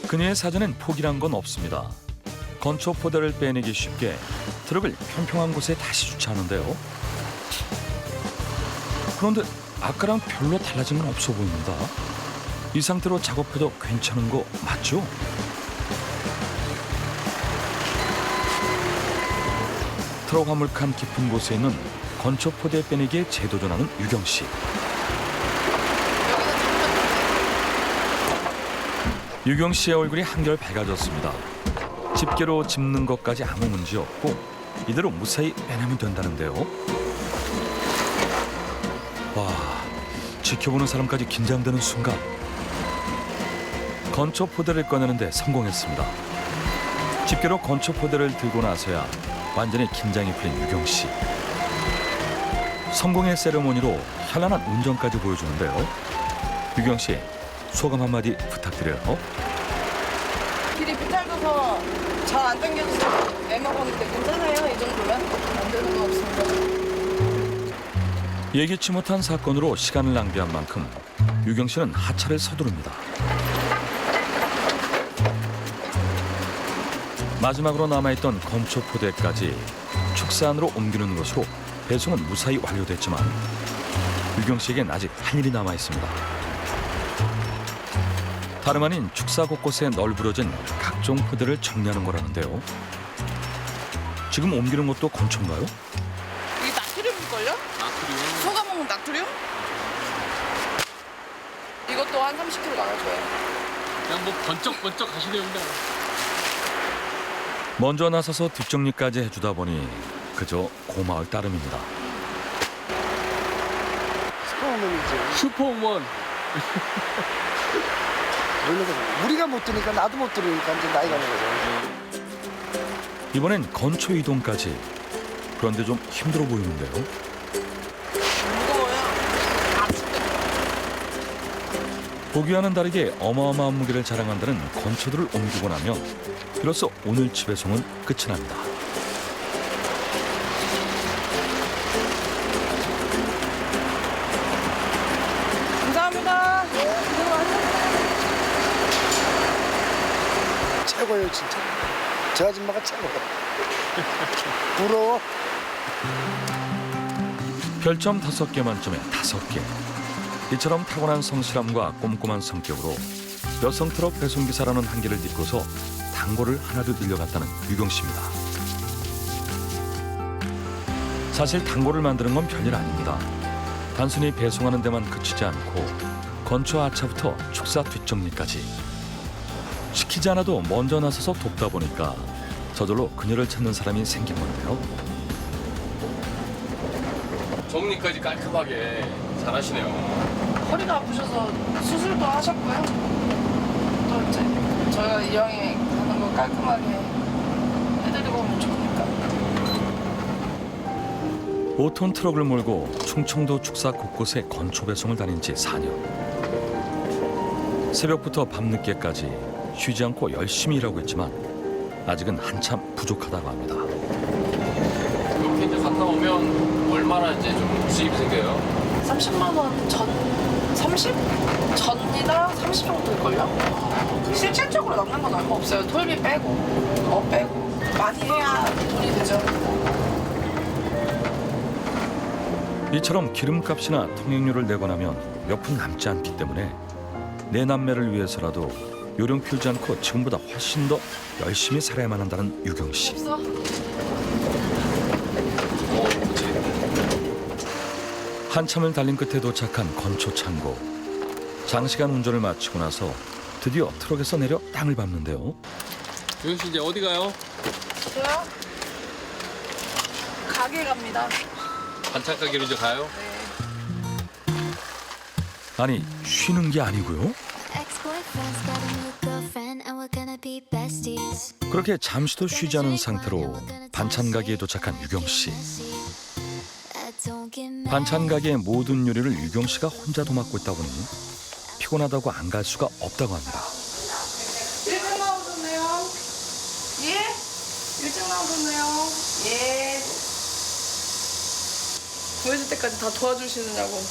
그녀의 사전엔 포기란 건 없습니다. 건초 포대를 빼내기 쉽게 트럭을 평평한 곳에 다시 주차하는데요. 그런데 아까랑 별로 달라진 건 없어 보입니다. 이 상태로 작업해도 괜찮은 거 맞죠? 트럭 화물칸 깊은 곳에 있는 건초 포대 빼내기에 재도전하는 유경 씨. 유경 씨의 얼굴이 한결 밝아졌습니다. 집게로 짚는 것까지 아무 문제 없고 이대로 무사히 빼내면 된다는데요. 와, 지켜보는 사람까지 긴장되는 순간 건초 포대를 꺼내는데 성공했습니다. 집게로 건초 포대를 들고 나서야 완전히 긴장이 풀린 유경 씨. 성공의 세레모니로 현란한 운전까지 보여주는데요. 유경 씨, 소감 한마디 부탁드려요. 길이 비탈져서 잘 안 당겨져서 애먹었는데 괜찮아요? 이 정도면? 안 되는 거 없습니다. 예기치 못한 사건으로 시간을 낭비한 만큼 유경 씨는 하차를 서두릅니다. 마지막으로 남아있던 건초 포대까지 축사 안으로 옮기는 것으로 배송은 무사히 완료됐지만 유경 씨에겐 아직 할 일이 남아있습니다. 다름 아닌 축사 곳곳에 널브러진 각종 포대를 정리하는 거라는데요. 지금 옮기는 것도 건초인가요? 이게 나트륨일걸요? 나트륨. 소가 먹는 나트륨? 이것도 한 30kg 나가줘요. 그냥 뭐 번쩍번쩍 하시네요. 먼저 나서서 뒷정리까지 해주다 보니 그저 고마울 따름입니다. 슈퍼맨이지. 슈퍼우먼. 우리가 못 들으니까 나도 못 들으니까 이제 나이가 먹어서. 이번엔 건초 이동까지. 그런데 좀 힘들어 보이는데요. 무거워요. 아픈데. 보기와는 다르게 어마어마한 무게를 자랑한다는 건초들을 옮기고 나면 비로소 오늘치 배송은 끝이 납니다. 감사합니다. 최고예요 진짜. 저 아줌마가 최고야. 부러워. 별점 5개 만점에 5개. 이처럼 타고난 성실함과 꼼꼼한 성격으로 여성 트럭 배송기사라는 한계를 딛고서 단골을 하나둘 늘려갔다는 유경 씨입니다. 사실 단골을 만드는 건 별일 아닙니다. 단순히 배송하는 데만 그치지 않고 건초 하차부터 축사 뒷정리까지 시키지 않아도 먼저 나서서 돕다 보니까 저절로 그녀를 찾는 사람이 생긴 건데요. 정리까지 깔끔하게 잘하시네요. 허리가 아프셔서 수술도 하셨고요. 또 이제 저희가 이왕에 가는 거 깔끔하게 해드리고 오면 좋으니까. 5톤 트럭을 몰고 충청도 축사 곳곳에 건초 배송을 다닌 지 4년. 새벽부터 밤늦게까지 쉬지 않고 열심히 일하고 있지만 아직은 한참 부족하다고 합니다. 이렇게 이제 갔다 오면 얼마나 이제 좀 수입이 생겨요? 30만 원 전, 30? 전이다 30 정도 될걸요? 실질적으로 남는 건 얼마 없어요. 톨비 빼고, 빼고. 많이 해야 돈이 되죠. 이처럼 기름값이나 통행료를 내고 나면 몇 푼 남지 않기 때문에 내 남매를 위해서라도 요령 피우지 않고 지금보다 훨씬 더 열심히 살아야만 한다는 유경 씨. 없어? 그렇지. 한참을 달린 끝에 도착한 건초 창고. 장시간 운전을 마치고 나서 드디어 트럭에서 내려 땅을 밟는데요. 유경 씨 이제 어디 가요? 저요? 가게 갑니다. 반찬 가게로 이제 가요? 네. 아니 쉬는 게 아니고요. Ex-boyfriend's got a new girlfriend and we're gonna be besties. 그렇게 잠시도 쉬지 않은 상태로 반찬 가게에 도착한 유경 씨. 반찬 가게의 모든 요리를 유경 씨가 혼자도 맡고 있다 보니 피곤하다고 안 갈 수가 없다고 합니다. 일찍 나오셨네요. 예? 일찍 나오셨네요. 예. 보여줄 때까지 다 도와주시느냐고.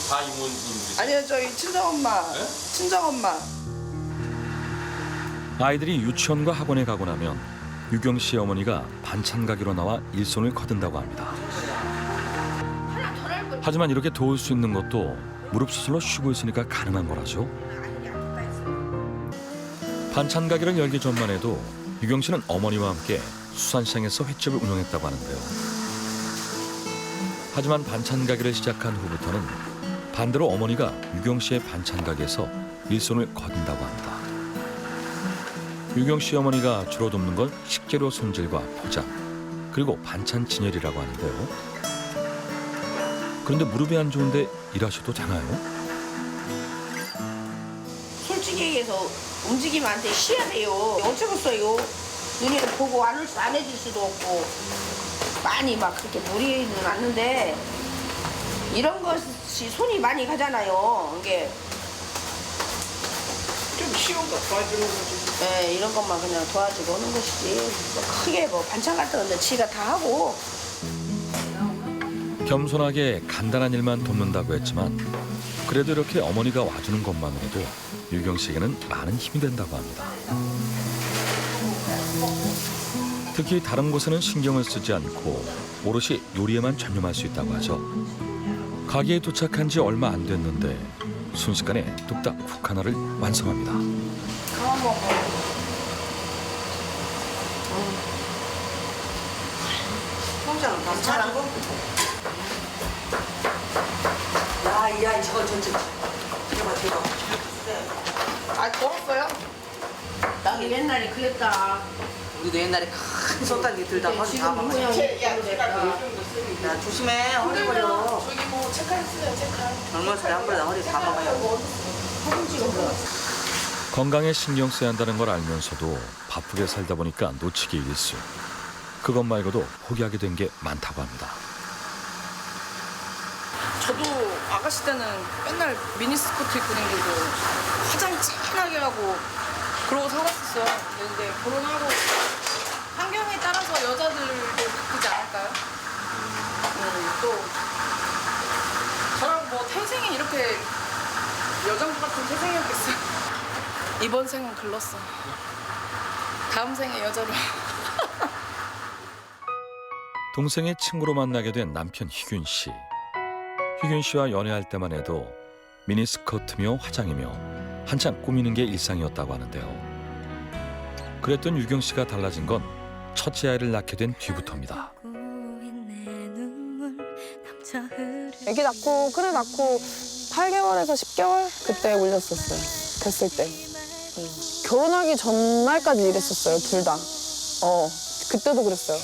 다 이모님들이. 아니요, 저희 친정엄마. 네? 친정엄마. 아이들이 유치원과 학원에 가고 나면 유경 씨 어머니가 반찬 가게로 나와 일손을 거둔다고 합니다. 하지만 이렇게 도울 수 있는 것도 무릎 수술로 쉬고 있으니까 가능한 거라죠. 반찬 가게를 열기 전만 해도 유경 씨는 어머니와 함께 수산시장에서 횟집을 운영했다고 하는데요. 하지만 반찬 가게를 시작한 후부터는 반대로 어머니가 유경 씨의 반찬 가게에서 일손을 거둔다고 합니다. 유경 씨 어머니가 주로 돕는 건 식재료 손질과 포장, 그리고 반찬 진열이라고 하는데요. 그런데 무릎이 안 좋은데 일하셔도 되나요? 솔직히 얘기해서 움직이면 안 돼. 쉬어야 돼요. 어쩌겠어요. 눈에 보고 안 해줄 수도 없고 많이 막 그렇게 무리는 않는데 이런 것이 손이 많이 가잖아요. 이게 좀 쉬운 거 도와주는 거지. 예, 이런 것만 그냥 도와주고 오는 것이지. 뭐 크게 뭐 반찬 같은 건데 지가 다 하고. 겸손하게 간단한 일만 돕는다고 했지만 그래도 이렇게 어머니가 와주는 것만으로도 유경 씨에게는 많은 힘이 된다고 합니다. 특히 다른 곳에는 신경을 쓰지 않고 오롯이 요리에만 전념할 수 있다고 하죠. 가게에 도착한 지 얼마 안 됐는데 순식간에 뚝딱 국 하나를 완성합니다. 가만 먹어. 통장은 다 사주고. 야, 저거 전체. 대박. 아, 더웠어요? 나도 옛날에 그랬다. 우리도 옛날에 큰 손가락이 들다 허리 다 지금 막아. 모양 야, 조심해. 허리 걸려. 저기 뭐 체크할 쓰요 체크할. 젊었을 때 한 번에 허리 다 막아요. 건강에 신경 써야 한다는 걸 알면서도 바쁘게 살다 보니까 놓치기 일쑤. 그것 말고도 포기하게 된 게 많다고 합니다. 저도 아가씨 때는 맨날 미니스커트 입고 다니고 화장 진하게 하고 그러고 살았었어요. 근데 결혼하고 환경에 따라서 여자들도 바꾸지 않을까요? 또 저랑 뭐 태생이 이렇게 여장부 같은 태생이었겠어요. 이번 생은 글렀어. 다음 생에 여자로. 동생의 친구로 만나게 된 남편 희균 씨. 희균 씨와 연애할 때만 해도 미니스커트며 화장이며 한창 꾸미는 게 일상이었다고 하는데요. 그랬던 유경 씨가 달라진 건 첫째 아이를 낳게 된 뒤부터입니다. 아기 낳고 그래 낳고 8개월에서 10개월 그때 올렸었어요. 됐을 때. 결혼하기 전날까지 일했었어요. 둘 다. 그때도 그랬어요.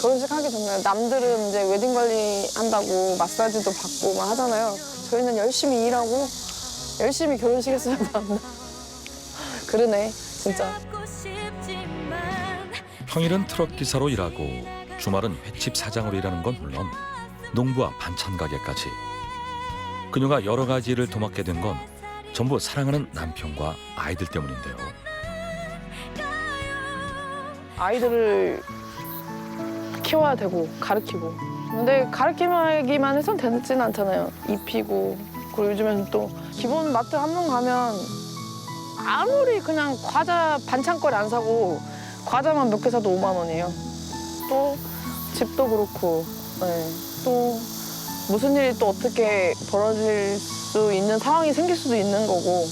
결혼식 하기 전날 남들은 이제 웨딩 관리 한다고 마사지도 받고 막 하잖아요. 저희는 열심히 일하고 열심히 결혼식 했으면 안 그러네 진짜. 평일은 트럭 기사로 일하고 주말은 횟집 사장으로 일하는 건 물론 농부와 반찬 가게까지. 그녀가 여러 가지 일을 도맡게 된 건 전부 사랑하는 남편과 아이들 때문인데요. 아이들을 키워야 되고 가르치고. 근데 가르치기만 해선 되지는 않잖아요. 입히고. 그리고 요즘엔 또 기본 마트 한 번 가면 아무리 그냥 과자 반찬거리 안 사고 과자만 몇 개 사도 5만 원이에요. 또 집도 그렇고 네. 또 무슨 일이 또 어떻게 벌어질 수 있는 상황이 생길 수도 있는 거고.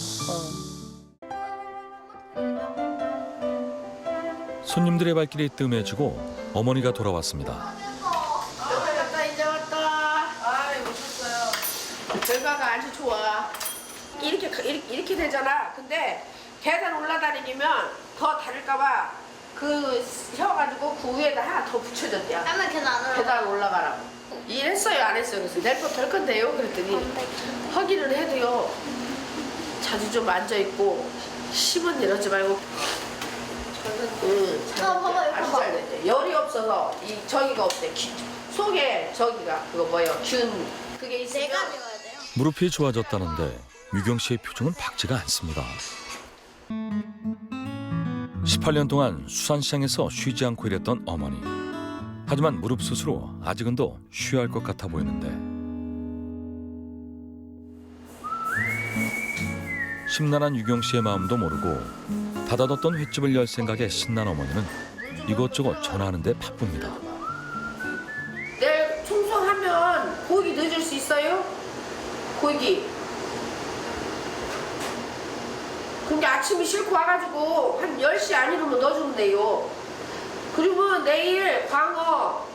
손님들의 발길이 뜸해지고 어머니가 돌아왔습니다. 이제 왔다. 아이, 오셨어요. 결과가 아주 좋아. 이렇게 되잖아. 근데 계단 올라다니면 더 다를까봐 그 세워가지고 그 위에다 하나 더 붙여줬대요. 하면 계단 계단 올라가라고. 일했어요, 안 했어요? 그래서 내일 될 건데요. 그랬더니 확인을 해도요. 자주 좀 앉아있고 힘은 내려지 말고. 봐봐, 이거 아주 봐봐. 잘 됐대. 열이 없어서 이 저기가 없대. 속에 저기가 그거 뭐예요? 균 그게 있으면 내가 배워야 돼요. 무릎이 좋아졌다는데 유경 씨의 표정은 밝지가 않습니다. 18년 동안 수산시장에서 쉬지 않고 일했던 어머니. 하지만 무릎 수술 후 아직은 더 쉬어야 할 것 같아 보이는데 심란한 유경 씨의 마음도 모르고 닫아뒀던 횟집을 열 생각에 신난 어머니는 이것저것 전화하는 데 바쁩니다. 내일 청소하면 고기 넣어줄 수 있어요? 고기. 근데 아침에 싣고 와가지고 한 10시 안 이르면 넣어주면 돼요. 그리고 내일 광어.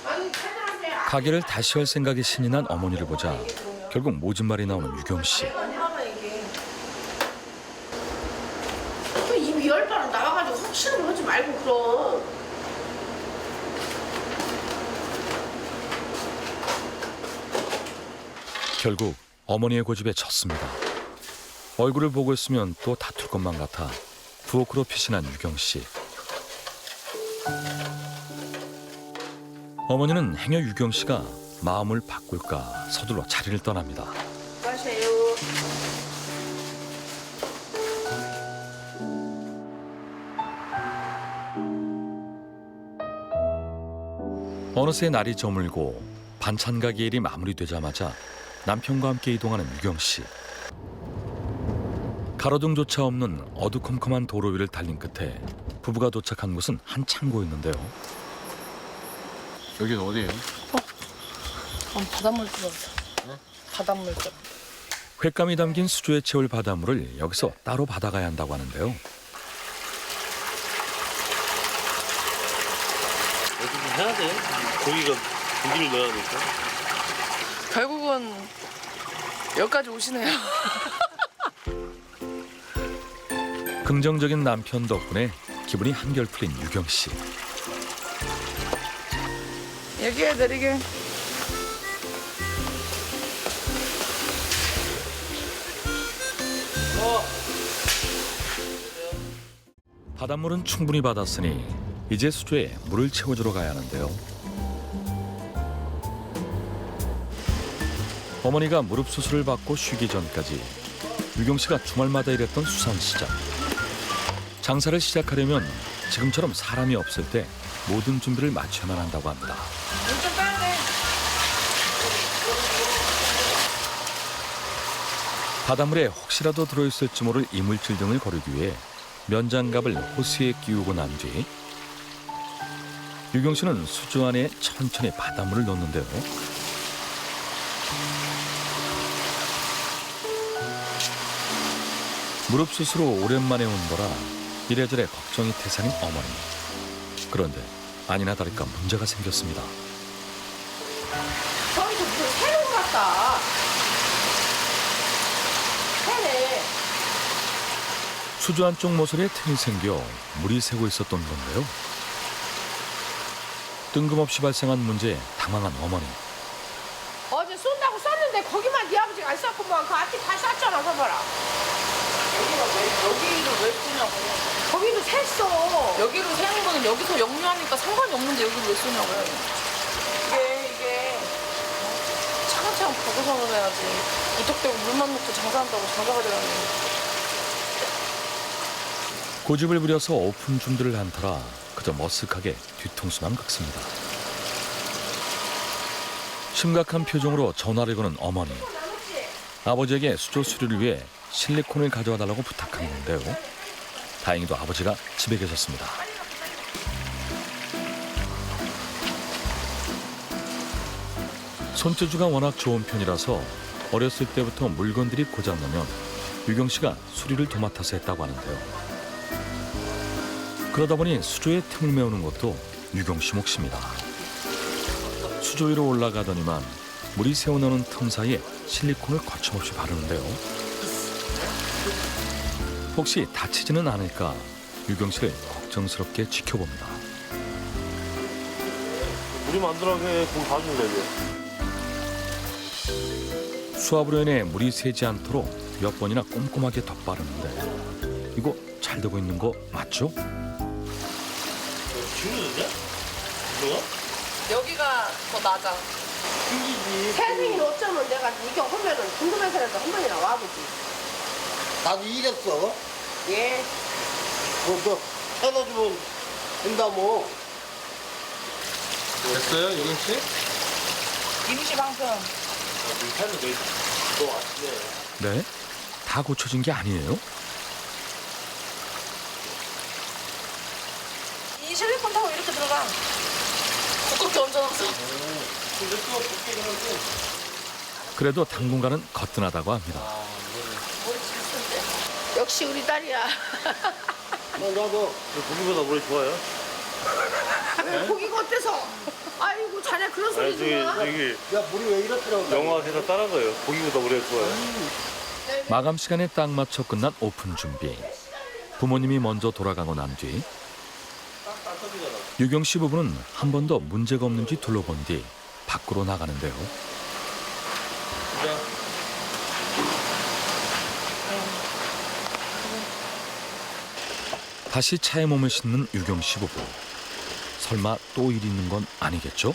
아니, 찾아가세요. 가게를 다시 열 생각에 신이 난 어머니를 보자 결국 모진 말이 나오는 유경 씨. 또 입이 열 발은 나와가지고 확실히 하지 말고 그럼. 결국 어머니의 고집에 졌습니다. 얼굴을 보고 있으면 또 다툴 것만 같아 부엌으로 피신한 유경 씨. 어머니는 행여 유경 씨가 마음을 바꿀까 서둘러 자리를 떠납니다. 마세요. 어느새 날이 저물고 반찬 가게 일이 마무리되자마자 남편과 함께 이동하는 유경 씨. 가로등조차 없는 어두컴컴한 도로 위를 달린 끝에 부부가 도착한 곳은 한 창고였는데요. 여기는 어디예요? 바닷물 들어왔어. 바닷물 좀. 횟감이 담긴 수조에 채울 바닷물을 여기서 따로 받아가야 한다고 하는데요. 어떻게 해야 돼? 고기를 넣어야 될까? 결국은 여기까지 오시네요. 긍정적인 남편 덕분에 기분이 한결 풀린 유경 씨. 얘기해드리게. 바닷물은 충분히 받았으니 이제 수조에 물을 채워주러 가야 하는데요. 어머니가 무릎 수술을 받고 쉬기 전까지 유경 씨가 주말마다 일했던 수산시장. 장사를 시작하려면 지금처럼 사람이 없을 때 모든 준비를 마쳐야만 한다고 합니다. 물좀 빼야 돼. 바닷물에 혹시라도 들어있을지 모를 이물질 등을 거르기 위해 면장갑을 호스에 끼우고 난 뒤 유경 씨는 수조 안에 천천히 바닷물을 넣는데요. 무릎 수술 후 오랜만에 온 거라 이래저래 걱정이 태산인 어머니. 그런데 아니나 다를까 문제가 생겼습니다. 저희도 무슨 새로운 것 같다. 새네. 수조 안쪽 모서리에 틈이 생겨 물이 새고 있었던 건데요. 뜬금없이 발생한 문제에 당황한 어머니. 어제 쏜다고 쐈는데 거기만 네 아버지가 안 쐈구만. 그 앞에 다 쐈잖아. 봐봐라. 여기를 왜 쓰냐고. 거기도 샜어. 여기로 세는 거는 여기서 역류하니까 상관이 없는데 여기를 왜 쓰냐고요. 이게 차근차근 보고서는 해야지. 무턱대고 물만 넣고 장사한다고 장사가 되라니. 고집을 부려서 오픈 준비를 한 터라 그저 머쓱하게 뒤통수만 긁습니다. 심각한 표정으로 전화를 거는 어머니. 아버지에게 수조 수리를 위해 실리콘을 가져와 달라고 부탁한 건데요. 다행히도 아버지가 집에 계셨습니다. 손재주가 워낙 좋은 편이라서 어렸을 때부터 물건들이 고장나면 유경 씨가 수리를 도맡아서 했다고 하는데요. 그러다 보니 수조에 틈을 메우는 것도 유경 씨 몫입니다. 수조 위로 올라가더니만 물이 새어나오는 틈 사이에 실리콘을 거침없이 바르는데요. 혹시 다치지는 않을까 유경 씨를 걱정스럽게 지켜봅니다. 물이 만들어게 공 봐줄래 이제. 수압으로 인해 물이 새지 않도록 몇 번이나 꼼꼼하게 덧바르는데 이거 잘 되고 있는 거 맞죠? 죽는데? 뭐야? 여기가 더 낮아. 태생이 어쩌면 내가 이게 하면은 궁금해서라도 한 번이나 와보지. 나도 이랬어. 예. 너 해다 주면 된다 뭐. 됐어요, 유경 씨? 김치 방편. 물타는 너 왔네. 네? 다 고쳐진 게 아니에요? 이 실리콘 타고 이렇게 들어가. 두껍게 얹어놨어. 그래도 당분간은 거뜬하다고 합니다. 역시 우리 딸이야. 나도 고기보다 물이 좋아요. 왜 고기가 어때서? 아이고 자네 그런 소리 저기 좋아. 여기 야 물이 왜 이렇더라고. 영화에서 따라한 거예요. 고기보다 물이 좋아요. 마감 시간에 딱 맞춰 끝난 오픈 준비. 부모님이 먼저 돌아가고 난 뒤 유경 씨 부부는 한 번도 문제가 없는지 둘러본 뒤 밖으로 나가는데요. 다시 차에 몸을 싣는 유경 씨 부부. 설마 또 일 있는 건 아니겠죠?